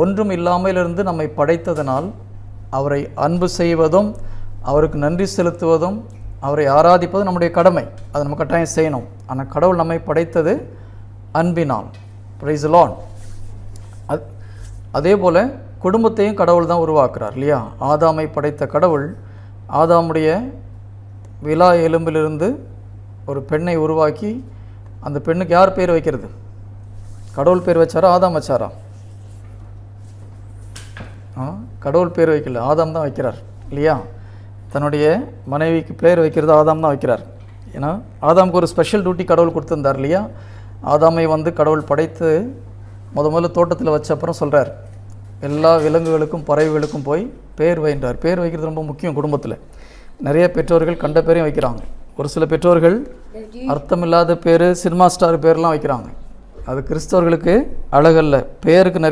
ஒன்றும் இல்லாமலிருந்து நம்மை படைத்ததனால் அவரை அன்பு செய்வதும் அவருக்கு நன்றி செலுத்துவதும் அவரை ஆராதிப்பதும் நம்முடைய கடமை. அதை நம்ம கட்டாயம் செய்யணும். ஆனால் கடவுள் நம்மை படைத்தது அன்பினால். Praise the Lord. அதே போல் குடும்பத்தையும் கடவுள் தான் உருவாக்குறார் இல்லையா? ஆதாமை படைத்த கடவுள் ஆதாமுடைய விலா எலும்பிலிருந்து ஒரு பெண்ணை உருவாக்கி அந்த பெண்ணுக்கு யார் பேர் வைக்கிறது? கடவுள் பேர் வச்சாரா ஆதாம் வச்சாரா? கடவுள் பேர் வைக்கல, ஆதாம் தான் வைக்கிறார் இல்லையா? தன்னுடைய மனைவிக்கு பேர் வைக்கிறது ஆதாம் தான் வைக்கிறார். ஏன்னா ஆதாமுக்கு ஒரு ஸ்பெஷல் டியூட்டி கடவுள் கொடுத்துருந்தார் இல்லையா? ஆதாமை கடவுள் படைத்து முதல்ல தோட்டத்தில் வச்ச அப்புறம் சொல்கிறார், எல்லா விலங்குகளுக்கும் பறவைகளுக்கும் போய் பேர் வைன்றார். பேர் வைக்கிறது ரொம்ப முக்கியம். குடும்பத்தில் நிறைய பெற்றோர்கள் கண்ட பேரையும் வைக்கிறாங்க. ஒரு சில பெற்றோர்கள் அர்த்தமில்லாத பேர், சினிமா ஸ்டார் பேர்லாம் வைக்கிறாங்க. அது கிறிஸ்தவர்களுக்கு அழகல்ல. பேருக்கு நிறைய